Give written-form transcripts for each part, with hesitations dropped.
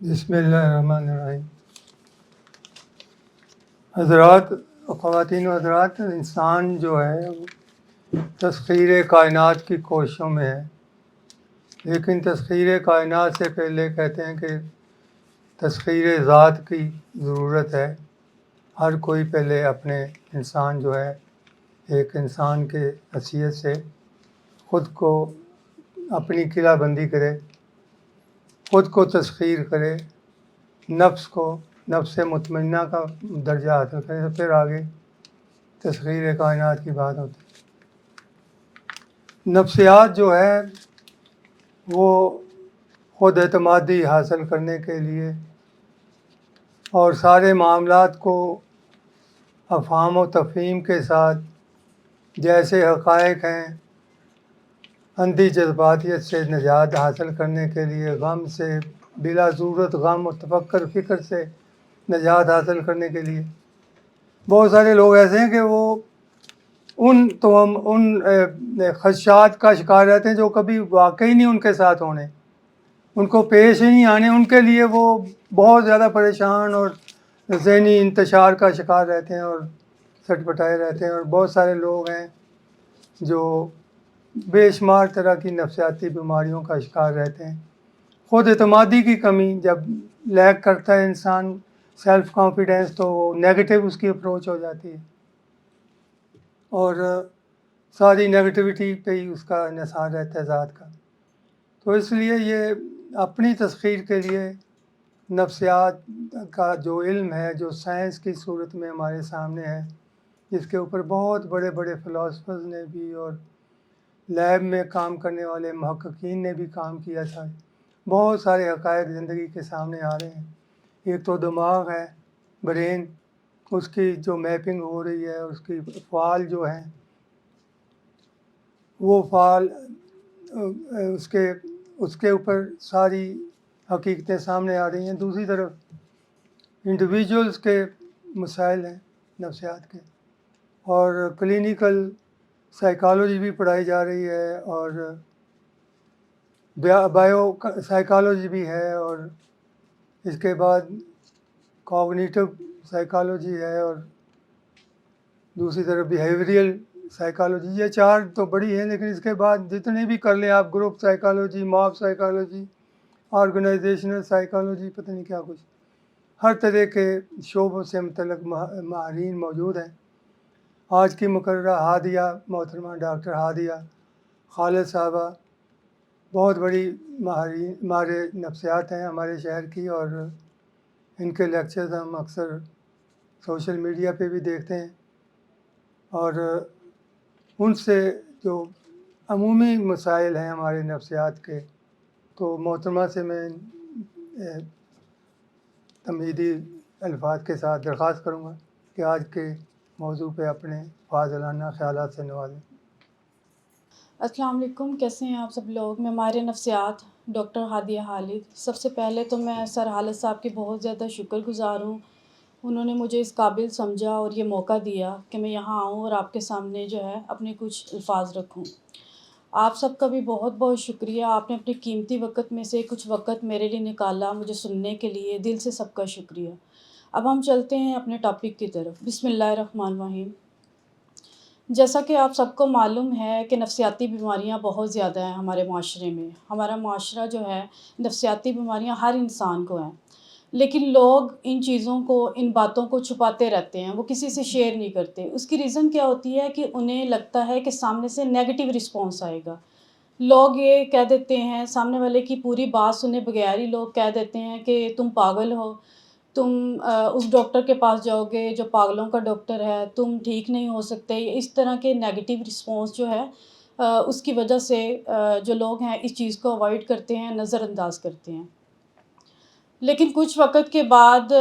بسم اللہ الرحمن الرحیم۔ حضرات، خواتین و حضرات، انسان جو ہے وہ تسخیر کائنات کی کوششوں میں ہے، لیکن تسخیر کائنات سے پہلے کہتے ہیں کہ تسخیر ذات کی ضرورت ہے۔ ہر کوئی پہلے اپنے انسان جو ہے ایک انسان کے حیثیت سے خود کو اپنی قلعہ بندی کرے، خود کو تسخیر کرے، نفس مطمئنہ کا درجہ حاصل کرے، تو پھر آگے تسخیر کائنات کی بات ہوتی ہے۔ نفسیات جو ہے وہ خود اعتمادی حاصل کرنے کے لیے اور سارے معاملات کو افہام و تفہیم کے ساتھ جیسے حقائق ہیں اندھی جذباتیت سے نجات حاصل کرنے کے لیے، غم سے بلا ضرورت غم و تفکر فکر سے نجات حاصل کرنے کے لیے بہت سارے لوگ ایسے ہیں کہ وہ ان خدشات کا شکار رہتے ہیں جو کبھی واقعی نہیں ان کے ساتھ ہونے، ان کو پیش ہی نہیں آنے، ان کے لیے وہ بہت زیادہ پریشان اور ذہنی انتشار کا شکار رہتے ہیں اور سٹ پٹائے رہتے ہیں۔ اور بہت سارے لوگ ہیں جو بے شمار طرح کی نفسیاتی بیماریوں کا شکار رہتے ہیں۔ خود اعتمادی کی کمی جب لیک کرتا ہے انسان، سیلف کانفیڈینس، تو وہ نیگیٹو اس کی اپروچ ہو جاتی ہے اور ساری نیگیٹیوٹی پہ ہی اس کا انحصار رہتا ہے ذات کا۔ تو اس لیے یہ اپنی تسخیر کے لیے نفسیات کا جو علم ہے، جو سائنس کی صورت میں ہمارے سامنے ہے، جس کے اوپر بہت بڑے بڑے فلاسفرز نے بھی اور لیب میں کام کرنے والے محققین نے بھی کام کیا تھا، بہت سارے حقائق زندگی کے سامنے آ رہے ہیں۔ ایک تو دماغ ہے، برین، اس کی جو میپنگ ہو رہی ہے، اس کی فعال جو ہیں وہ فعال اس کے اوپر ساری حقیقتیں سامنے آ رہی ہیں۔ دوسری طرف انڈیویجولز کے مسائل ہیں نفسیات کے، اور کلینیکل سائیکالوجی بھی پڑھائی جا رہی ہے اور بائیو سائیکالوجی بھی ہے، اور اس کے بعد کوگنیٹو سائیکالوجی ہے، اور دوسری طرف بیہیویئرل سائیکالوجی۔ یہ چار تو بڑی ہیں، لیکن اس کے بعد جتنے بھی کر لیں آپ، گروپ سائیکالوجی، ماب سائیکالوجی، آرگنائزیشنل سائیکالوجی، پتہ نہیں کیا کچھ، ہر طرح کے شعبوں سے متعلق ماہرین موجود ہیں۔ آج کی مقررہ ہادیہ محترمہ ڈاکٹر ہادیہ خالد صاحبہ بہت بڑی ماہر نفسیات ہیں ہمارے شہر کی، اور ان کے لیکچرز ہم اکثر سوشل میڈیا پہ بھی دیکھتے ہیں، اور ان سے جو عمومی مسائل ہیں ہمارے نفسیات کے، تو محترمہ سے میں تمہیدی الفاظ کے ساتھ درخواست کروں گا کہ آج کے موضوع پہ اپنے فاضلانہ خیالات سے نوازیں۔ السلام علیکم، کیسے ہیں آپ سب لوگ؟ میں ماہر نفسیات ڈاکٹر ہادیہ خالد۔ سب سے پہلے تو میں سر خالد صاحب کی بہت زیادہ شکر گزار ہوں، انہوں نے مجھے اس قابل سمجھا اور یہ موقع دیا کہ میں یہاں آؤں اور آپ کے سامنے جو ہے اپنے کچھ الفاظ رکھوں۔ آپ سب کا بھی بہت بہت شکریہ، آپ نے اپنے قیمتی وقت میں سے کچھ وقت میرے لیے نکالا مجھے سننے کے لیے، دل سے سب کا شکریہ۔ اب ہم چلتے ہیں اپنے ٹاپک کی طرف۔ بسم اللہ الرحمن الرحیم۔ جیسا کہ آپ سب کو معلوم ہے کہ نفسیاتی بیماریاں بہت زیادہ ہیں ہمارے معاشرے میں۔ ہمارا معاشرہ جو ہے نفسیاتی بیماریاں ہر انسان کو ہیں، لیکن لوگ ان چیزوں کو، ان باتوں کو چھپاتے رہتے ہیں، وہ کسی سے شیئر نہیں کرتے۔ اس کی ریزن کیا ہوتی ہے کہ انہیں لگتا ہے کہ سامنے سے نیگیٹو رسپانس آئے گا۔ لوگ یہ کہہ دیتے ہیں، سامنے والے کی پوری بات سنے بغیر ہی لوگ کہہ دیتے ہیں کہ تم پاگل ہو، تم اس ڈاکٹر کے پاس جاؤ گے جو پاگلوں کا ڈاکٹر ہے، تم ٹھیک نہیں ہو سکتے۔ اس طرح کے نیگیٹو رسپانس جو ہے اس کی وجہ سے جو لوگ ہیں اس چیز کو اوائڈ کرتے ہیں، نظر انداز کرتے ہیں۔ لیکن کچھ وقت کے بعد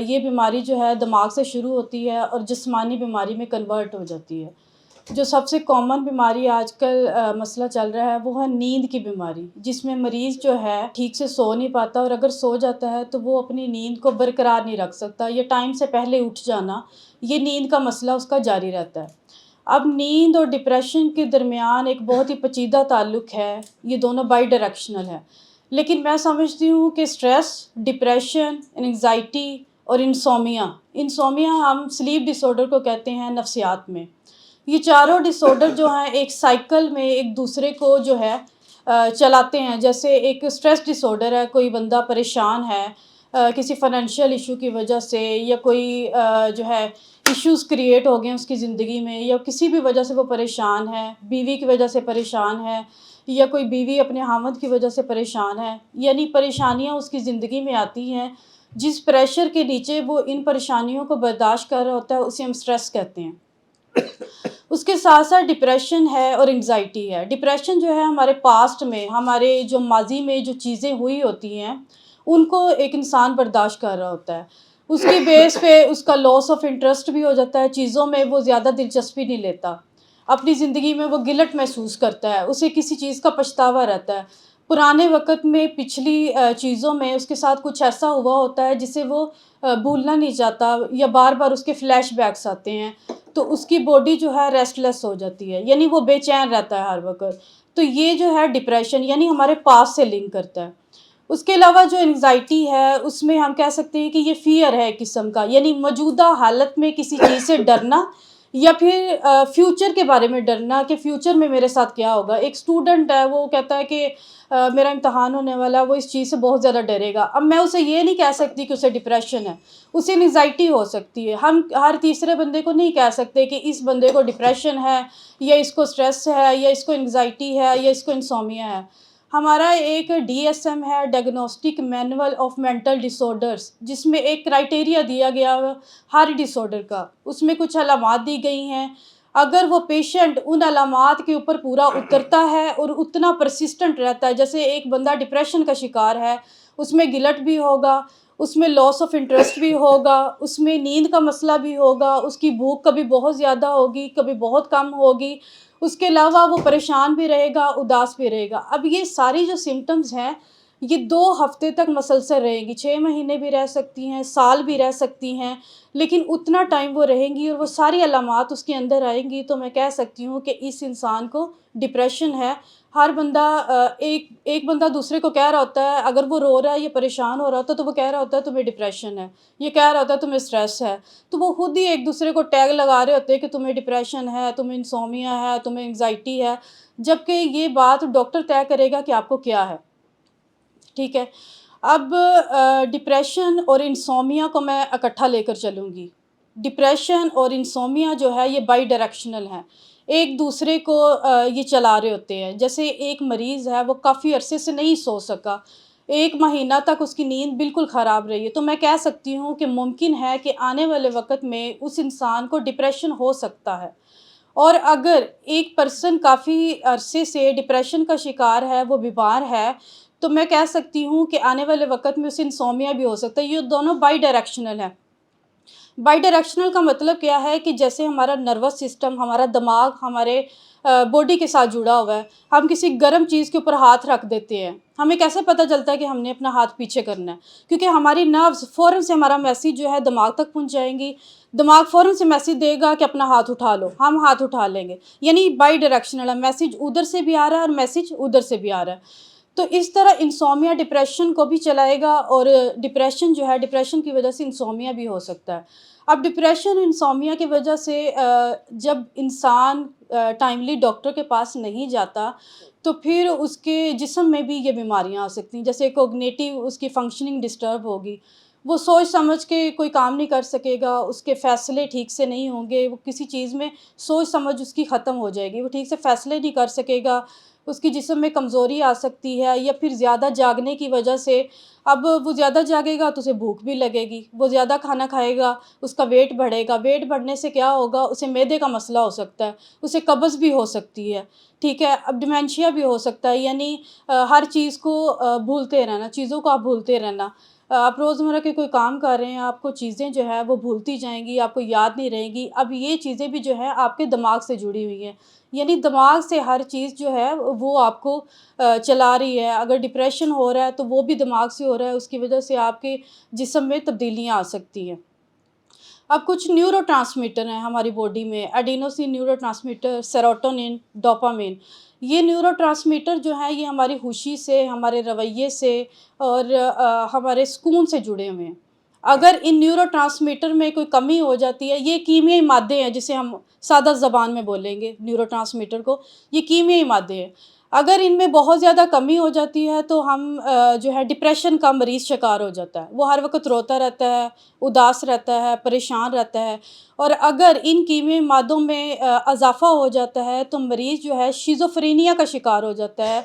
یہ بیماری جو ہے دماغ سے شروع ہوتی ہے اور جسمانی بیماری میں کنورٹ ہو جاتی ہے۔ جو سب سے کامن بیماری آج کل مسئلہ چل رہا ہے وہ ہے نیند کی بیماری، جس میں مریض جو ہے ٹھیک سے سو نہیں پاتا، اور اگر سو جاتا ہے تو وہ اپنی نیند کو برقرار نہیں رکھ سکتا، یا ٹائم سے پہلے اٹھ جانا، یہ نیند کا مسئلہ اس کا جاری رہتا ہے۔ اب نیند اور ڈپریشن کے درمیان ایک بہت ہی پیچیدہ تعلق ہے، یہ دونوں بائی ڈائریکشنل ہے۔ لیکن میں سمجھتی ہوں کہ اسٹریس، ڈپریشن، انگزائٹی اور انسومیا ہم سلیپ ڈس آرڈر کو کہتے ہیں نفسیات میں. یہ چاروں ڈس آرڈر جو ہیں ایک سائیکل میں ایک دوسرے کو جو ہے چلاتے ہیں. جیسے ایک اسٹریس ڈس آرڈر ہے، کوئی بندہ پریشان ہے کسی فائنینشیل ایشو کی وجہ سے، یا کوئی جو ہے ایشوز کریٹ ہو گئے ہیں اس کی زندگی میں، یا کسی بھی وجہ سے وہ پریشان ہے، بیوی کی وجہ سے پریشان ہے، یا کوئی بیوی اپنے خاوند کی وجہ سے پریشان ہے. یعنی پریشانیاں اس کی زندگی میں آتی ہیں، جس پریشر کے نیچے وہ ان پریشانیوں کو برداشت کر رہا ہوتا ہے اسے ہم اسٹریس کہتے ہیں. اس کے ساتھ ساتھ ڈپریشن ہے اور انگزائٹی ہے. ڈپریشن جو ہے ہمارے پاسٹ میں، ہمارے جو ماضی میں جو چیزیں ہوئی ہوتی ہیں ان کو ایک انسان برداشت کر رہا ہوتا ہے. اس کی بیس پہ اس کا لاس آف انٹرسٹ بھی ہو جاتا ہے، چیزوں میں وہ زیادہ دلچسپی نہیں لیتا، اپنی زندگی میں وہ گلٹ محسوس کرتا ہے، اسے کسی چیز کا پچھتاوا رہتا ہے. پرانے وقت میں پچھلی چیزوں میں اس کے ساتھ کچھ ایسا ہوا ہوتا ہے جسے وہ بھولنا نہیں چاہتا، یا بار بار اس کے فلیش بیکس آتے ہیں، تو اس کی باڈی جو ہے ریسٹ لیس ہو جاتی ہے، یعنی وہ بے چین رہتا ہے ہر وقت. تو یہ جو ہے ڈپریشن یعنی ہمارے پاس سے لنک کرتا ہے. اس کے علاوہ جو انگزائٹی ہے اس میں ہم کہہ سکتے ہیں کہ یہ فیئر ہے ایک قسم کا، یعنی موجودہ حالت میں کسی چیز سے ڈرنا، یا پھر فیوچر کے بارے میں ڈرنا کہ فیوچر میں میرے ساتھ کیا ہوگا. ایک اسٹوڈنٹ ہے، وہ کہتا ہے کہ میرا امتحان ہونے والا ہے، وہ اس چیز سے بہت زیادہ ڈرے گا. اب میں اسے یہ نہیں کہہ سکتی کہ اسے ڈپریشن ہے، اسے انگزائٹی ہو سکتی ہے. ہم ہر تیسرے بندے کو نہیں کہہ سکتے کہ اس بندے کو ڈپریشن ہے، یا اس کو اسٹریس ہے، یا اس کو انگزائٹی ہے، یا اس کو انسومیا ہے. ہمارا ایک DSM ہے، diagnostic manual of mental disorders, جس میں ایک کرائٹیریا دیا گیا ہر ڈس آرڈر کا. اس میں کچھ علامات دی گئی ہیں. اگر وہ پیشنٹ ان علامات کے اوپر پورا اترتا ہے اور اتنا پرسسٹنٹ رہتا ہے، جیسے ایک بندہ ڈپریشن کا شکار ہے، اس میں گلٹ بھی ہوگا، اس میں لاس آف انٹرسٹ بھی ہوگا، اس میں نیند کا مسئلہ بھی ہوگا، اس کی بھوک کبھی بہت زیادہ ہوگی، کبھی بہت کم ہوگی، اس کے علاوہ وہ پریشان بھی رہے گا، اداس بھی رہے گا. اب یہ ساری جو سمٹمز ہیں یہ 2 ہفتے تک مسلسل رہیں گی، 6 مہینے بھی رہ سکتی ہیں، سال بھی رہ سکتی ہیں، لیکن اتنا ٹائم وہ رہیں گی اور وہ ساری علامات اس کے اندر آئیں گی. تو میں کہہ سکتی ہوں کہ اس انسان کو ڈپریشن ہے. ہر بندہ ایک بندہ دوسرے کو کہہ رہا ہوتا ہے، اگر وہ رو رہا ہے یا پریشان ہو رہا ہوتا ہے تو وہ کہہ رہا ہوتا ہے تمہیں ڈپریشن ہے، یہ کہہ رہا ہوتا ہے تمہیں اسٹریس ہے. تو وہ خود ہی ایک دوسرے کو ٹیگ لگا رہے ہوتے ہیں کہ تمہیں ڈپریشن ہے، تمہیں انسومیا ہے، تمہیں انگزائٹی ہے، جبکہ یہ بات ڈاکٹر طے کرے گا کہ آپ کو کیا ہے. ٹھیک ہے. اب ڈپریشن اور انسومیا کو میں اکٹھا لے کر چلوں گی. ڈپریشن اور انسومیا جو ہے یہ بائی ڈائریکشنل ہیں، ایک دوسرے کو یہ چلا رہے ہوتے ہیں. جیسے ایک مریض ہے، وہ کافی عرصے سے نہیں سو سکا، 1 مہینہ تک اس کی نیند بالکل خراب رہی ہے، تو میں کہہ سکتی ہوں کہ ممکن ہے کہ آنے والے وقت میں اس انسان کو ڈپریشن ہو سکتا ہے. اور اگر ایک پرسن کافی عرصے سے ڈپریشن کا شکار ہے، وہ بیمار ہے، تو میں کہہ سکتی ہوں کہ آنے والے وقت میں اسے انسومیا بھی ہو سکتا ہے. یہ دونوں بائی ڈائریکشنل ہیں. بائی ڈائریکشنل کا مطلب کیا ہے کہ جیسے ہمارا نروس سسٹم، ہمارا دماغ ہمارے باڈی کے ساتھ جڑا ہوا ہے. ہم کسی گرم چیز کے اوپر ہاتھ رکھ دیتے ہیں، ہمیں کیسے پتہ چلتا ہے کہ ہم نے اپنا ہاتھ پیچھے کرنا ہے؟ کیونکہ ہماری نروز فوراً سے ہمارا میسیج جو ہے دماغ تک پہنچ جائیں گی. دماغ فوراً سے میسیج دے گا کہ اپنا ہاتھ اٹھا لو، ہم ہاتھ اٹھا لیں گے. یعنی بائی ڈائریکشنل ہے، میسیج ادھر سے بھی آ رہا ہے اور میسیج ادھر سے بھی آ رہا ہے. تو اس طرح انسومیا ڈپریشن کو بھی چلائے گا، اور ڈپریشن جو ہے، ڈپریشن کی وجہ سے انسومیا بھی ہو سکتا ہے. اب ڈپریشن انسومیا کی وجہ سے جب انسان ٹائملی ڈاکٹر کے پاس نہیں جاتا تو پھر اس کے جسم میں بھی یہ بیماریاں آ سکتی ہیں. جیسے کوگنیٹیو اس کی فنکشننگ ڈسٹرب ہوگی، وہ سوچ سمجھ کے کوئی کام نہیں کر سکے گا، اس کے فیصلے ٹھیک سے نہیں ہوں گے، وہ کسی چیز میں سوچ سمجھ اس کی ختم ہو جائے گی، وہ ٹھیک سے فیصلے نہیں کر سکے گا، اس کی جسم میں کمزوری آ سکتی ہے. یا پھر زیادہ جاگنے کی وجہ سے، اب وہ زیادہ جاگے گا تو اسے بھوک بھی لگے گی، وہ زیادہ کھانا کھائے گا، اس کا ویٹ بڑھے گا، ویٹ بڑھنے سے کیا ہوگا، اسے معدے کا مسئلہ ہو سکتا ہے، اسے قبض بھی ہو سکتی ہے. ٹھیک ہے. اب ڈیمینشیا بھی ہو سکتا ہے، یعنی ہر چیز کو بھولتے رہنا، چیزوں کو آپ بھولتے رہنا. آپ روزمرہ کے کوئی کام کر رہے ہیں، آپ کو چیزیں جو ہے وہ بھولتی جائیں گی، آپ کو یاد نہیں رہیں گی. اب یہ چیزیں بھی جو ہے آپ کے دماغ سے جڑی ہوئی ہیں، یعنی دماغ سے ہر چیز جو ہے وہ آپ کو چلا رہی ہے. اگر ڈپریشن ہو رہا ہے تو وہ بھی دماغ سے ہو رہا ہے، اس کی وجہ سے آپ کے جسم میں تبدیلیاں آ سکتی ہیں. اب کچھ نیورو ٹرانسمیٹر ہیں ہماری باڈی میں، ایڈینوسین نیورو ٹرانسمیٹر، سیروٹونن، ڈوپامین۔ یہ نیورو ٹرانسمیٹر جو ہیں یہ ہماری خوشی سے، ہمارے رویے سے اور ہمارے سکون سے جڑے ہوئے ہیں۔ اگر ان نیورو ٹرانسمیٹر میں کوئی کمی ہو جاتی ہے، یہ کیمیائی مادے ہیں جسے ہم سادہ زبان میں بولیں گے نیورو ٹرانسمیٹر کو، یہ کیمیائی مادے ہیں۔ اگر ان میں بہت زیادہ کمی ہو جاتی ہے تو ہم جو ہے ڈپریشن کا مریض شکار ہو جاتا ہے، وہ ہر وقت روتا رہتا ہے، اداس رہتا ہے، پریشان رہتا ہے۔ اور اگر ان کیمیائی مادوں میں اضافہ ہو جاتا ہے تو مریض جو ہے شیزوفرینیا کا شکار ہو جاتا ہے۔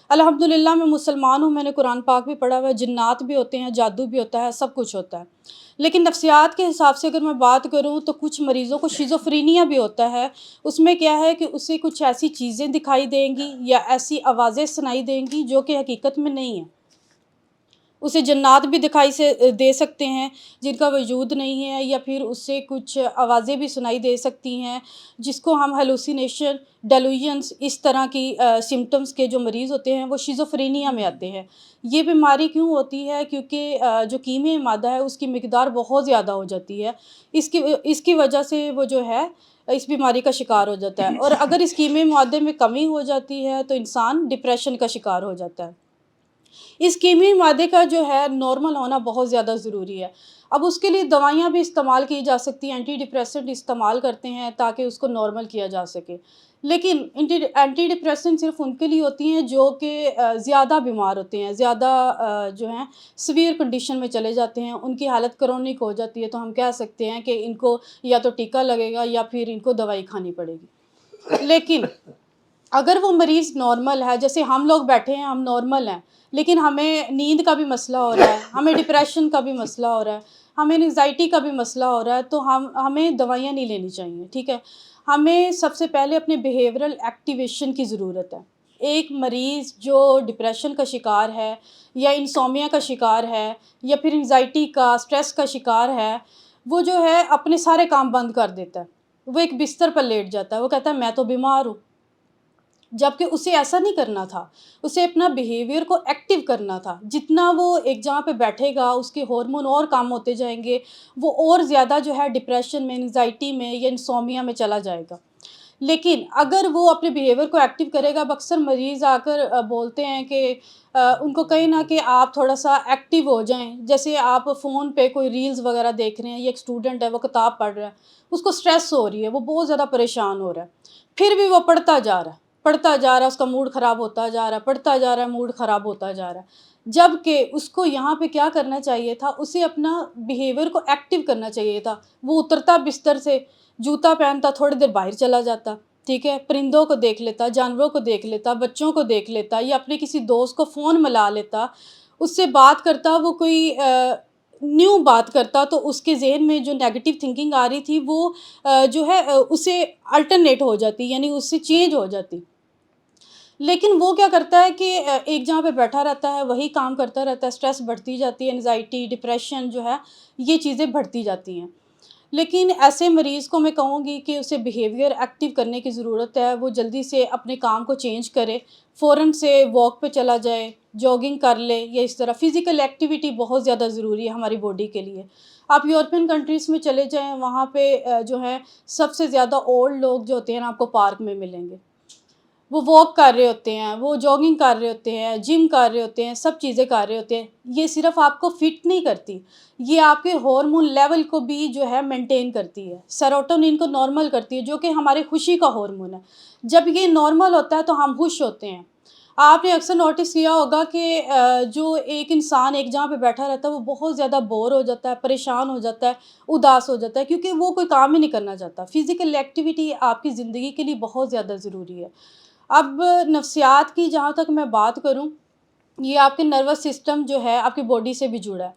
الحمدللہ میں مسلمان ہوں، میں نے قرآن پاک بھی پڑھا ہوا ہے، جنات بھی ہوتے ہیں، جادو بھی ہوتا ہے، سب کچھ ہوتا ہے۔ لیکن نفسیات کے حساب سے اگر میں بات کروں تو کچھ مریضوں کو شیزوفرینیا بھی ہوتا ہے۔ اس میں کیا ہے کہ اسے کچھ ایسی چیزیں دکھائی دیں گی یا ایسی آوازیں سنائی دیں گی جو کہ حقیقت میں نہیں ہیں۔ اسے جنات بھی دکھائی سے دے سکتے ہیں جن کا وجود نہیں ہے، یا پھر اس سے کچھ آوازیں بھی سنائی دے سکتی ہیں جس کو ہم ہیلوسینیشن، ڈیلوژنس، اس طرح کی سمٹمز کے جو مریض ہوتے ہیں وہ شیزوفرینیا میں آتے ہیں۔ یہ بیماری کیوں ہوتی ہے؟ کیونکہ جو کیمیائی مادہ ہے اس کی مقدار بہت زیادہ ہو جاتی ہے، اس کی وجہ سے وہ جو ہے اس بیماری کا شکار ہو جاتا ہے۔ اور اگر اس کیمیائی مادے میں کمی ہو جاتی ہے تو انسان ڈپریشن کا شکار ہو جاتا ہے۔ اس کیمیائی مادے کا جو ہے نارمل ہونا بہت زیادہ ضروری ہے۔ اب اس کے لیے دوائیاں بھی استعمال کی جا سکتی ہیں، اینٹی ڈپریسنٹ استعمال کرتے ہیں تاکہ اس کو نارمل کیا جا سکے۔ لیکن اینٹی ڈپریسنٹ صرف ان کے لیے ہوتی ہیں جو کہ زیادہ بیمار ہوتے ہیں، زیادہ جو ہیں سیویئر کنڈیشن میں چلے جاتے ہیں، ان کی حالت کرونک ہو جاتی ہے، تو ہم کہہ سکتے ہیں کہ ان کو یا تو ٹیکہ لگے گا یا پھر ان کو دوائی کھانی پڑے گی۔ لیکن اگر وہ مریض نارمل ہے، جیسے ہم لوگ بیٹھے ہیں، ہم نارمل ہیں، لیکن ہمیں نیند کا بھی مسئلہ ہو رہا ہے، ہمیں ڈپریشن کا بھی مسئلہ ہو رہا ہے، ہمیں انگزائٹی کا بھی مسئلہ ہو رہا ہے، تو ہمیں دوائیاں نہیں لینی چاہیے، ٹھیک ہے؟ ہمیں سب سے پہلے اپنے بیہیورل ایکٹیویشن کی ضرورت ہے۔ ایک مریض جو ڈپریشن کا شکار ہے یا انسومیا کا شکار ہے یا پھر انگزائٹی کا، اسٹریس کا شکار ہے، وہ جو ہے اپنے سارے کام بند کر دیتا ہے، وہ ایک بستر پر لیٹ جاتا ہے، وہ کہتا ہے میں تو بیمار ہوں۔ جبکہ اسے ایسا نہیں کرنا تھا، اسے اپنا بیہیویئر کو ایکٹیو کرنا تھا۔ جتنا وہ ایک جگہ پہ بیٹھے گا اس کے ہارمون اور کام ہوتے جائیں گے، وہ اور زیادہ جو ہے ڈپریشن میں، انگزائٹی میں یا انسومیا میں چلا جائے گا۔ لیکن اگر وہ اپنے بیہیویئر کو ایکٹیو کرے گا، اب اکثر مریض آ کر بولتے ہیں کہ ان کو کہیں نہ کہ آپ تھوڑا سا ایکٹیو ہو جائیں، جیسے آپ فون پہ کوئی ریلز وغیرہ دیکھ رہے ہیں، یا ایک اسٹوڈنٹ ہے وہ کتاب پڑھ رہا ہے، اس کو اسٹریس ہو رہی ہے، وہ بہت زیادہ پریشان ہو رہا ہے، پھر بھی وہ پڑھتا جا رہا ہے، پڑھتا جا رہا ہے، اس کا موڈ خراب ہوتا جا رہا ہے، پڑھتا جا رہا ہے، موڈ خراب ہوتا جا رہا ہے۔ جبکہ اس کو یہاں پہ کیا کرنا چاہیے تھا، اسے اپنا بیہیویئر کو ایکٹیو کرنا چاہیے تھا۔ وہ اترتا بستر سے، جوتا پہنتا، تھوڑی دیر باہر چلا جاتا، ٹھیک ہے، پرندوں کو دیکھ لیتا، جانوروں کو دیکھ لیتا، بچوں کو دیکھ لیتا، یا اپنے کسی دوست کو فون ملا لیتا، اس سے بات کرتا، وہ کوئی نیو بات کرتا، تو اس کے ذہن میں جو نیگیٹو تھنکنگ آ رہی تھی وہ جو ہے اسے الٹرنیٹ ہو جاتی، یعنی اس سے چینج ہو جاتی۔ لیکن وہ کیا کرتا ہے کہ ایک جگہ پہ بیٹھا رہتا ہے، وہی کام کرتا رہتا ہے، اسٹریس بڑھتی جاتی ہے، انگزائٹی، ڈپریشن جو ہے یہ چیزیں بڑھتی جاتی ہیں۔ لیکن ایسے مریض کو میں کہوں گی کہ اسے بیہیویئر ایکٹیو کرنے کی ضرورت ہے، وہ جلدی سے اپنے کام کو چینج کرے، فوراً سے واک پہ چلا جائے، جاگنگ کر لے، یا اس طرح فزیکل ایکٹیویٹی بہت زیادہ ضروری ہے ہماری باڈی کے لیے۔ آپ یورپین کنٹریز میں چلے جائیں، وہاں پہ جو ہے سب سے زیادہ اولڈ لوگ جو ہوتے ہیں نا آپ کو پارک میں ملیں گے، وہ واک کر رہے ہوتے ہیں، وہ جاگنگ کر رہے ہوتے ہیں، جم کر رہے ہوتے ہیں، سب چیزیں کر رہے ہوتے ہیں۔ یہ صرف آپ کو فٹ نہیں کرتی، یہ آپ کے ہارمون لیول کو بھی جو ہے مینٹین کرتی ہے، سیروٹونن کو نارمل کرتی ہے، جو کہ ہماری خوشی کا ہارمون ہے۔ جب یہ نارمل ہوتا ہے تو ہم خوش ہوتے ہیں۔ آپ نے اکثر نوٹس کیا ہوگا کہ جو ایک انسان ایک جگہ پہ بیٹھا رہتا ہے وہ بہت زیادہ بور ہو جاتا ہے، پریشان ہو جاتا ہے، اداس ہو جاتا ہے، کیونکہ وہ کوئی کام ہی نہیں کرنا چاہتا۔ فزیکل ایکٹیویٹی آپ کی زندگی کے لیے بہت زیادہ ضروری ہے۔ اب نفسیات کی جہاں تک میں بات کروں، یہ آپ کے نروس سسٹم جو ہے آپ کی باڈی سے بھی جڑا ہے۔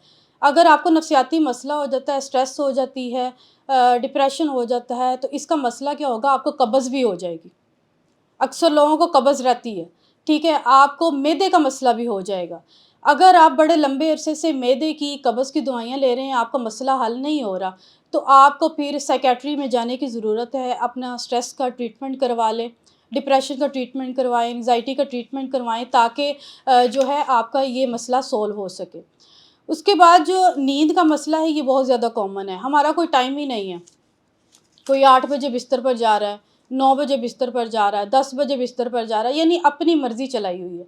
اگر آپ کو نفسیاتی مسئلہ ہو جاتا ہے، اسٹریس ہو جاتی ہے، ڈپریشن ہو جاتا ہے، تو اس کا مسئلہ کیا ہوگا، آپ کو قبض بھی ہو جائے گی۔ اکثر لوگوں کو قبض رہتی ہے، ٹھیک ہے، آپ کو معدے کا مسئلہ بھی ہو جائے گا۔ اگر آپ بڑے لمبے عرصے سے معدے کی، قبض کی دوائیاں لے رہے ہیں، آپ کا مسئلہ حل نہیں ہو رہا، تو آپ کو پھر سائیکیٹری میں جانے کی ضرورت ہے، اپنا اسٹریس کا ٹریٹمنٹ کروا لیں، ڈپریشن کا ٹریٹمنٹ کروائیں، انگزائٹی کا ٹریٹمنٹ کروائیں، تاکہ جو ہے آپ کا یہ مسئلہ سولو ہو سکے۔ اس کے بعد جو نیند کا مسئلہ ہے یہ بہت زیادہ کامن ہے. ہمارا کوئی ٹائم ہی نہیں ہے. کوئی 8 بجے بستر پر جا رہا ہے, 9 بجے بستر پر جا رہا ہے, 10 بجے بستر پر جا رہا ہے, یعنی اپنی مرضی چلائی ہوئی ہے.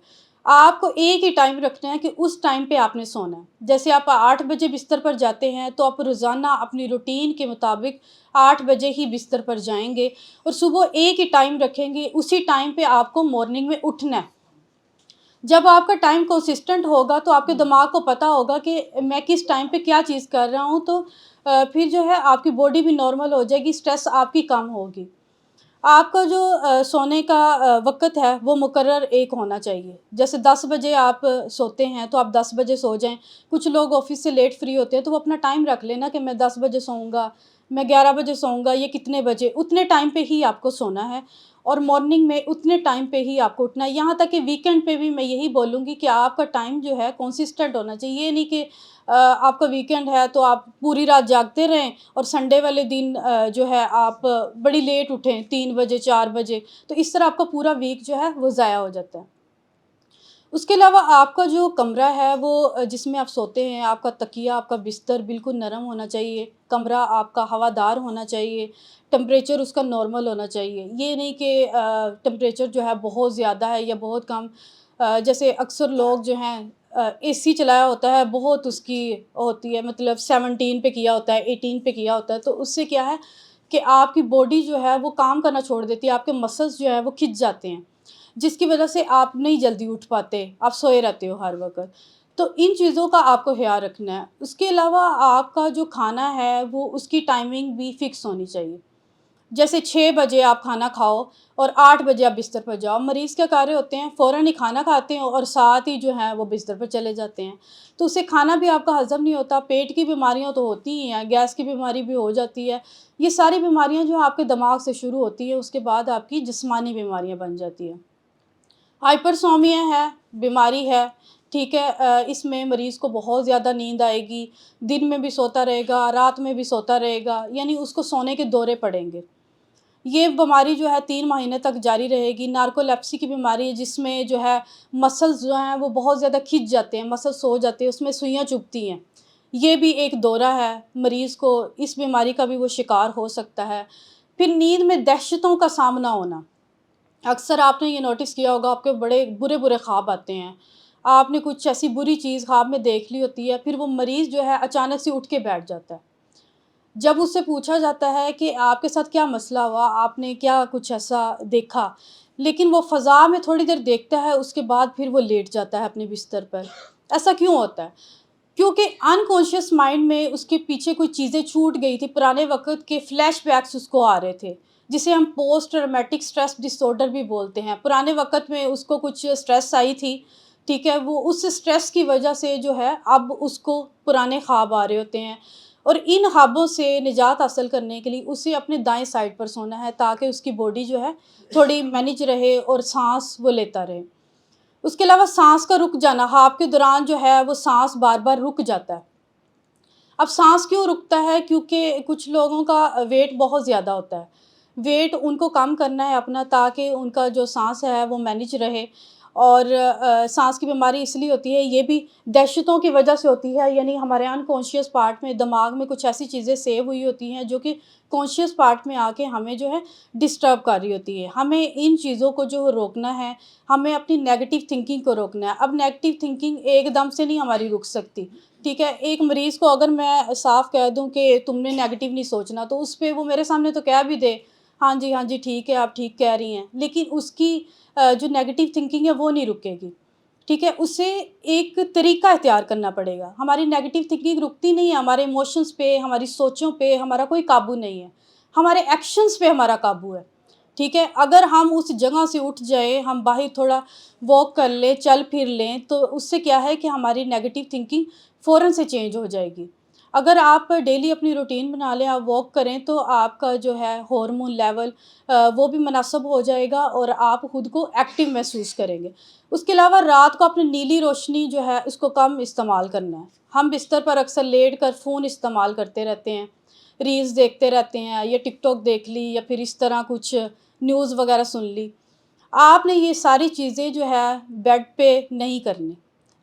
آپ کو ایک ہی ٹائم رکھنا ہے کہ اس ٹائم پہ آپ نے سونا ہے. جیسے آپ 8 بجے بستر پر جاتے ہیں تو آپ روزانہ اپنی روٹین کے مطابق 8 بجے ہی بستر پر جائیں گے, اور صبح ایک ہی ٹائم رکھیں گے, اسی ٹائم پہ آپ کو مارننگ میں اٹھنا ہے. جب آپ کا ٹائم کنسسٹنٹ ہوگا تو آپ کے دماغ کو پتہ ہوگا کہ میں کس ٹائم پہ کیا چیز کر رہا ہوں, تو پھر جو ہے آپ کی باڈی بھی نارمل ہو جائے گی, اسٹریس آپ کی کم ہوگی. آپ کا جو سونے کا وقت ہے وہ مقرر ایک ہونا چاہیے. جیسے 10 بجے آپ سوتے ہیں تو آپ 10 بجے سو جائیں. کچھ لوگ آفس سے لیٹ فری ہوتے ہیں تو وہ اپنا ٹائم رکھ لینا کہ میں 10 بجے سوؤں گا, میں 11 بجے سوؤں گا, یہ کتنے بجے, اتنے ٹائم پہ ہی آپ کو سونا ہے, اور مارننگ میں اتنے ٹائم پہ ہی آپ کو اٹھنا ہے. یہاں تک کہ ویکینڈ پہ بھی میں یہی بولوں گی کہ آپ کا ٹائم جو ہے کنسسٹنٹ ہونا چاہیے. یہ نہیں کہ آپ کا ویکینڈ ہے تو آپ پوری رات جاگتے رہیں اور سنڈے والے دن جو ہے آپ بڑی لیٹ اٹھیں 3 بجے 4 بجے, تو اس طرح آپ کا پورا ویک جو ہے وہ ضائع ہو جاتا ہے. اس کے علاوہ آپ کا جو کمرہ ہے وہ جس میں آپ سوتے ہیں, آپ کا تکیہ, آپ کا بستر بالکل نرم ہونا چاہیے. کمرہ آپ کا ہوادار ہونا چاہیے. ٹمپریچر اس کا نارمل ہونا چاہیے. یہ نہیں کہ ٹمپریچر جو ہے بہت زیادہ ہے یا بہت کم. جیسے اکثر لوگ جو ہیں اے سی چلایا ہوتا ہے, بہت اس کی ہوتی ہے, مطلب 17 پہ کیا ہوتا ہے, 18 پہ کیا ہوتا ہے, تو اس سے کیا ہے کہ آپ کی باڈی جو ہے وہ کام کرنا چھوڑ دیتی ہے, آپ کے مسلز جو ہے وہ کھنچ جاتے ہیں, جس کی وجہ سے آپ نہیں جلدی اٹھ پاتے, آپ سوئے رہتے ہو ہر وقت. تو ان چیزوں کا آپ کو خیال رکھنا ہے. اس کے علاوہ آپ کا جو کھانا ہے وہ اس کی ٹائمنگ بھی فکس ہونی چاہیے. جیسے 6 بجے آپ کھانا کھاؤ اور 8 بجے آپ بستر پر جاؤ. مریض کیا کر رہے ہوتے ہیں, فوراً ہی کھانا کھاتے ہیں اور ساتھ ہی جو ہیں وہ بستر پر چلے جاتے ہیں, تو اس سے کھانا بھی آپ کا ہضم نہیں ہوتا. پیٹ کی بیماریاں تو ہوتی ہی ہیں, گیس کی بیماری بھی ہو جاتی ہے. یہ ساری بیماریاں جو آپ کے دماغ سے شروع ہوتی ہیں, اس کے بعد آپ کی جسمانی بیماریاں بن جاتی ہیں. ہائپرسومیا ہے, بیماری ہے, ٹھیک ہے. اس میں مریض کو بہت زیادہ نیند آئے گی, دن میں بھی سوتا رہے گا, رات میں بھی سوتا رہے گا, یعنی اس کو سونے کے دورے پڑیں گے. یہ بیماری جو ہے 3 مہینے تک جاری رہے گی. نارکولیپسی کی بیماری ہے جس میں جو ہے مسلز جو ہیں وہ بہت زیادہ کھنچ جاتے ہیں, مسلز سو جاتے ہیں, اس میں سوئیاں چبھتی ہیں. یہ بھی ایک دورہ ہے, مریض کو اس بیماری کا بھی وہ شکار ہو سکتا ہے. پھر نیند میں دہشتوں کا سامنا ہونا. اکثر آپ نے یہ نوٹس کیا ہوگا, آپ کے بڑے برے خواب آتے ہیں. آپ نے کچھ ایسی بری چیز خواب میں دیکھ لی ہوتی ہے, پھر وہ مریض جو ہے اچانک سے اٹھ کے بیٹھ جاتا ہے. جب اس سے پوچھا جاتا ہے کہ آپ کے ساتھ کیا مسئلہ ہوا, آپ نے کیا کچھ ایسا دیکھا, لیکن وہ فضا میں تھوڑی دیر دیکھتا ہے, اس کے بعد پھر وہ لیٹ جاتا ہے اپنے بستر پر. ایسا کیوں ہوتا ہے؟ کیونکہ انکانشیس مائنڈ میں اس کے پیچھے کوئی چیزیں چھوٹ گئی تھی, پرانے وقت کے فلیش بیکس اس کو آ رہے تھے, جسے ہم post traumatic stress dis order بھی بولتے ہیں. پرانے وقت میں اس کو کچھ اسٹریس آئی تھی, ٹھیک ہے, وہ اس اسٹریس کی وجہ سے جو ہے اب اس کو پرانے خواب آ رہے ہوتے ہیں, اور ان خوابوں سے نجات حاصل کرنے کے لیے اسے اپنے دائیں سائڈ پر سونا ہے تاکہ اس کی باڈی جو ہے تھوڑی مینیج رہے اور سانس وہ لیتا رہے. اس کے علاوہ سانس کا رک جانا, خواب کے دوران جو ہے وہ سانس بار بار رک جاتا ہے. اب سانس کیوں رکتا ہے؟ کیونکہ کچھ لوگوں کا ویٹ بہت زیادہ ہوتا ہے, ویٹ ان کو کم کرنا ہے اپنا تاکہ ان کا جو سانس ہے وہ مینیج رہے. اور سانس کی بیماری اس لیے ہوتی ہے, یہ بھی دہشتوں کی وجہ سے ہوتی ہے, یعنی ہمارے انکانشیس پارٹ میں دماغ میں کچھ ایسی چیزیں سیو ہوئی ہوتی ہیں جو کہ کانشیس پارٹ میں آ کے ہمیں جو ہے ڈسٹرب کر رہی ہوتی ہے. ہمیں ان چیزوں کو جو روکنا ہے, ہمیں اپنی نیگیٹو تھنکنگ کو روکنا ہے. اب نیگیٹو تھنکنگ ایک دم سے نہیں ہماری رک سکتی, ٹھیک ہے. ایک مریض کو اگر میں صاف کہہ دوں کہ تم نے نیگیٹو نہیں سوچنا, تو اس پہ وہ میرے سامنے تو کہہ بھی دے ہاں جی ٹھیک ہے, آپ ٹھیک کہہ رہی ہیں, لیکن اس کی جو نیگیٹو تھنکنگ ہے وہ نہیں رکے گی, ٹھیک ہے. اسے ایک طریقہ اختیار کرنا پڑے گا. ہماری نیگیٹو تھنکنگ رکتی نہیں ہے, ہمارے ایموشنز پہ, ہماری سوچوں پہ ہمارا کوئی قابو نہیں ہے, ہمارے ایکشنز پہ ہمارا قابو ہے, ٹھیک ہے. اگر ہم اس جگہ سے اٹھ جائیں, ہم باہر تھوڑا واک کر لیں, چل پھر لیں, تو اس سے کیا ہے کہ ہماری نیگیٹو تھنکنگ فوراً سے چینج ہو جائے گی. اگر آپ ڈیلی اپنی روٹین بنا لیں, آپ واک کریں, تو آپ کا جو ہے ہارمون لیول وہ بھی مناسب ہو جائے گا اور آپ خود کو ایکٹیو محسوس کریں گے. اس کے علاوہ رات کو اپنی نیلی روشنی جو ہے اس کو کم استعمال کرنا ہے. ہم بستر پر اکثر لیٹ کر فون استعمال کرتے رہتے ہیں, ریلز دیکھتے رہتے ہیں, یا ٹک ٹاک دیکھ لی, یا پھر اس طرح کچھ نیوز وغیرہ سن لی. آپ نے یہ ساری چیزیں جو ہے بیڈ پہ نہیں کرنی.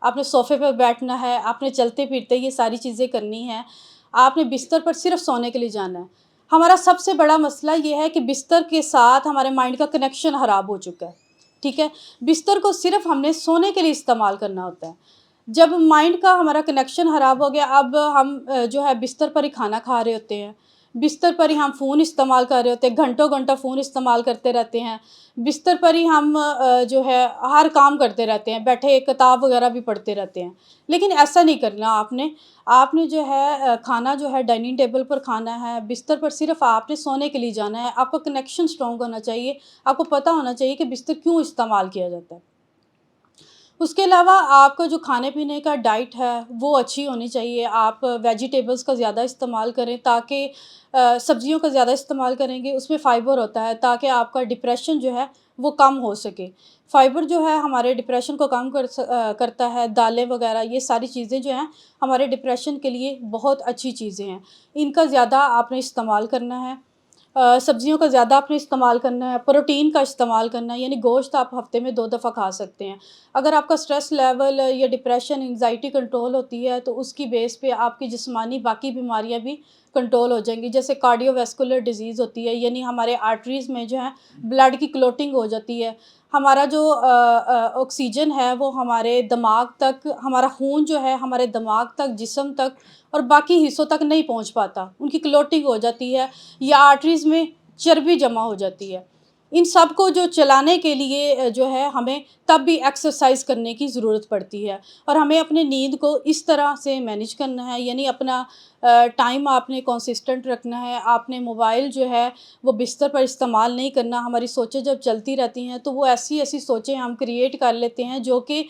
آپ نے صوفے پہ بیٹھنا ہے، آپ نے چلتے پھرتے یہ ساری چیزیں کرنی ہیں، آپ نے بستر پر صرف سونے کے لیے جانا ہے۔ ہمارا سب سے بڑا مسئلہ یہ ہے کہ بستر کے ساتھ ہمارے مائنڈ کا کنیکشن خراب ہو چکا ہے، ٹھیک ہے؟ بستر کو صرف ہم نے سونے کے لیے استعمال کرنا ہوتا ہے۔ جب مائنڈ کا ہمارا کنیکشن خراب ہو گیا، اب ہم جو ہے بستر پر ہی کھانا کھا رہے ہوتے ہیں، بستر پر ہی ہم فون استعمال کر رہے ہوتے ہیں، گھنٹوں گھنٹہ فون استعمال کرتے رہتے ہیں، بستر پر ہی ہم جو ہے ہر کام کرتے رہتے ہیں، بیٹھے کتاب وغیرہ بھی پڑھتے رہتے ہیں۔ لیکن ایسا نہیں کرنا آپ نے جو ہے کھانا جو ہے ڈائننگ ٹیبل پر کھانا ہے، بستر پر صرف آپ نے سونے کے لیے جانا ہے۔ آپ کا کنیکشن اسٹرانگ ہونا چاہیے، آپ کو پتہ ہونا چاہیے کہ بستر کیوں استعمال کیا جاتا ہے۔ اس کے علاوہ آپ کا جو کھانے پینے کا ڈائٹ ہے وہ اچھی ہونی چاہیے۔ آپ ویجیٹیبلز کا زیادہ استعمال کریں، تاکہ سبزیوں کا زیادہ استعمال کریں گے، اس میں فائبر ہوتا ہے، تاکہ آپ کا ڈپریشن جو ہے وہ کم ہو سکے۔ فائبر جو ہے ہمارے ڈپریشن کو کم کرتا ہے۔ دالیں وغیرہ یہ ساری چیزیں جو ہیں ہمارے ڈپریشن کے لیے بہت اچھی چیزیں ہیں، ان کا زیادہ آپ نے استعمال کرنا ہے۔ سبزیوں کا زیادہ آپ نے استعمال کرنا ہے، پروٹین کا استعمال کرنا ہے، یعنی گوشت آپ ہفتے میں 2 دفعہ کھا سکتے ہیں۔ اگر آپ کا سٹریس لیول یا ڈپریشن، انگزائٹی کنٹرول ہوتی ہے تو اس کی بیس پہ آپ کی جسمانی باقی بیماریاں بھی کنٹرول ہو جائیں گی، جیسے کارڈیو ویسکولر ڈیزیز ہوتی ہے، یعنی ہمارے آرٹریز میں جو ہے بلڈ کی کلوٹنگ ہو جاتی ہے۔ ہمارا جو آکسیجن ہے وہ ہمارے دماغ تک، ہمارا خون جو ہے ہمارے دماغ تک، جسم تک اور باقی حصوں تک نہیں پہنچ پاتا، ان کی کلوٹنگ ہو جاتی ہے یا آرٹریز میں چربی جمع ہو جاتی ہے۔ ان سب کو جو چلانے کے لیے جو ہے ہمیں تب بھی ایکسرسائز کرنے کی ضرورت پڑتی ہے، اور ہمیں اپنے نیند کو اس طرح سے مینیج کرنا ہے، یعنی اپنا ٹائم آپ نے کنسسٹنٹ رکھنا ہے۔ آپ نے موبائل جو ہے وہ بستر پر استعمال نہیں کرنا۔ ہماری سوچیں جب چلتی رہتی ہیں تو وہ ایسی سوچیں ہم کریٹ کر لیتے ہیں جو کہ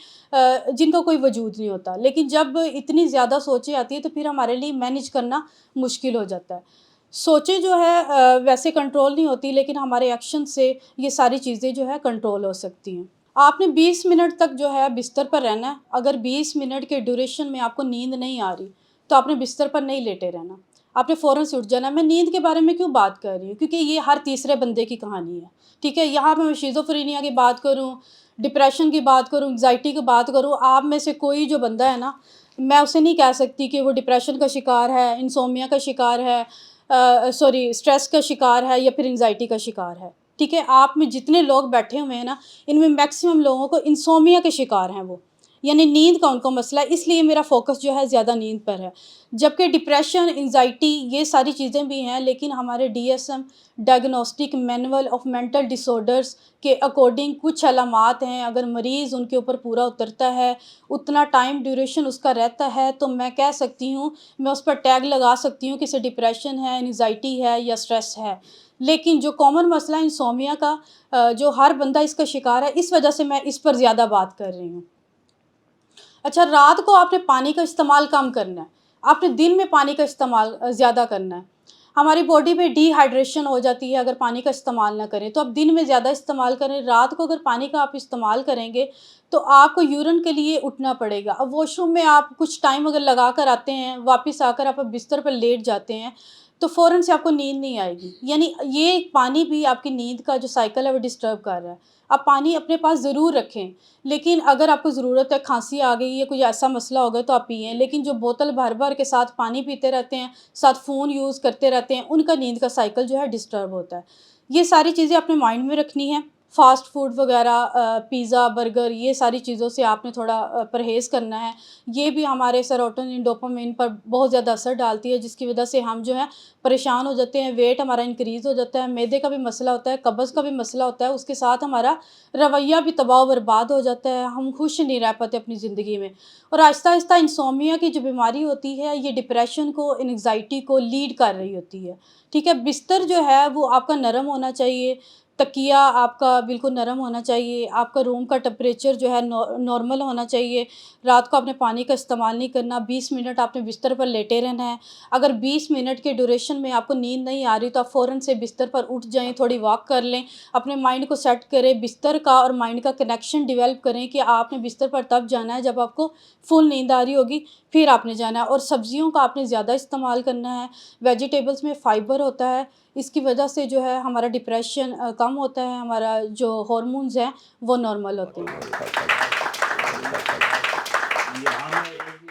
جن کا کوئی وجود نہیں ہوتا، لیکن جب اتنی زیادہ سوچیں آتی ہیں تو پھر ہمارے لیے مینیج کرنا مشکل ہو جاتا ہے۔ سوچیں جو ہے ویسے کنٹرول نہیں ہوتی، لیکن ہمارے ایکشن سے یہ ساری چیزیں جو ہے کنٹرول ہو سکتی ہیں۔ آپ نے 20 منٹ تک جو ہے بستر پر رہنا ہے۔ اگر 20 منٹ کے ڈیوریشن میں آپ کو نیند نہیں آ رہی تو آپ نے بستر پر نہیں لیٹے رہنا، آپ نے فوراً سے اٹھ جانا۔ میں نیند کے بارے میں کیوں بات کر رہی ہوں؟ کیونکہ یہ ہر تیسرے بندے کی کہانی ہے، ٹھیک ہے؟ یہاں پہ میں شیزوفرینیا کی بات کروں، ڈپریشن کی بات کروں، انگزائٹی کی بات کروں، آپ میں سے کوئی جو بندہ ہے نا، میں اسے نہیں کہہ سکتی کہ وہ ڈپریشن کا شکار ہے، انسومیا کا شکار ہے، اسٹریس کا شکار ہے یا پھر انگزائٹی کا شکار ہے، ٹھیک ہے؟ آپ میں جتنے لوگ بیٹھے ہوئے ہیں نا، ان میں میکسیمم لوگوں کو انسومیا کے شکار ہیں وہ، یعنی نیند کا ان کو مسئلہ ہے، اس لیے میرا فوکس جو ہے زیادہ نیند پر ہے۔ جبکہ ڈپریشن، انگزائٹی یہ ساری چیزیں بھی ہیں، لیکن ہمارے DSM diagnostic manual of mental disorders کے اکارڈنگ کچھ علامات ہیں، اگر مریض ان کے اوپر پورا اترتا ہے، اتنا ٹائم ڈیوریشن اس کا رہتا ہے، تو میں کہہ سکتی ہوں، میں اس پر ٹیگ لگا سکتی ہوں کہ اسے ڈپریشن ہے، انگزائٹی ہے یا اسٹریس ہے۔ لیکن جو کامن مسئلہ انسومیا کا جو ہر بندہ اس کا شکار ہے، اس وجہ سے میں اس پر زیادہ بات کر رہی ہوں۔ اچھا، رات کو آپ نے پانی کا استعمال کم کرنا ہے، آپ نے دن میں پانی کا استعمال زیادہ کرنا ہے۔ ہماری باڈی میں ڈی ہائیڈریشن ہو جاتی ہے اگر پانی کا استعمال نہ کریں، تو آپ دن میں زیادہ استعمال کریں۔ رات کو اگر پانی کا آپ استعمال کریں گے تو آپ کو یورین کے لیے اٹھنا پڑے گا۔ اب واش روم میں آپ کچھ ٹائم اگر لگا کر آتے ہیں، واپس آ کر آپ بستر پر لیٹ جاتے ہیں تو فوراً سے آپ کو نیند نہیں آئے گی، یعنی یہ پانی بھی آپ کی نیند کا جو سائیکل ہے وہ ڈسٹرب کر رہا ہے۔ آپ پانی اپنے پاس ضرور رکھیں، لیکن اگر آپ کو ضرورت ہے، کھانسی آ گئی یا کوئی ایسا مسئلہ ہوگا تو آپ پئیں، لیکن جو بوتل بھر بھر کے ساتھ پانی پیتے رہتے ہیں، ساتھ فون یوز کرتے رہتے ہیں، ان کا نیند کا سائیکل جو ہے ڈسٹرب ہوتا ہے۔ یہ ساری چیزیں اپنے مائنڈ میں رکھنی ہیں۔ فاسٹ فوڈ وغیرہ، پیزا، برگر، یہ ساری چیزوں سے آپ نے تھوڑا پرہیز کرنا ہے۔ یہ بھی ہمارے سیروٹونن، ڈوپامین پر بہت زیادہ اثر ڈالتی ہے، جس کی وجہ سے ہم جو ہے پریشان ہو جاتے ہیں، ویٹ ہمارا انکریز ہو جاتا ہے، معدے کا بھی مسئلہ ہوتا ہے، قبض کا بھی مسئلہ ہوتا ہے، اس کے ساتھ ہمارا رویہ بھی تباہ و برباد ہو جاتا ہے، ہم خوش نہیں رہ پاتے اپنی زندگی میں۔ اور آہستہ آہستہ انسومیا کی جو بیماری ہوتی ہے یہ ڈپریشن کو، انگزائٹی کو لیڈ کر رہی ہوتی ہے، ٹھیک ہے؟ بستر جو ہے وہ آپ کا نرم ہونا چاہیے، تکیہ آپ کا بالکل نرم ہونا چاہیے، آپ کا روم کا ٹمپریچر جو ہے نارمل ہونا چاہیے۔ رات کو آپ نے پانی کا استعمال نہیں کرنا، 20 منٹ آپ نے بستر پر لیٹے رہنا ہے۔ اگر 20 منٹ کے ڈیوریشن میں آپ کو نیند نہیں آ رہی تو آپ فوراً سے بستر پر اٹھ جائیں، تھوڑی واک کر لیں، اپنے مائنڈ کو سیٹ کریں، بستر کا اور مائنڈ کا کنیکشن ڈیولپ کریں کہ آپ نے بستر پر تب جانا ہے جب آپ کو فل نیند آ رہی ہوگی، پھر آپ نے جانا ہے۔ اور سبزیوں کا آپ نے زیادہ استعمال کرنا ہے، ویجیٹیبلز میں فائبر ہوتا ہے، اس کی وجہ سے جو ہے ہمارا ڈپریشن کم ہوتا ہے، ہمارا جو ہارمونز ہیں وہ نارمل ہوتے ہیں۔ یہ ہم ایک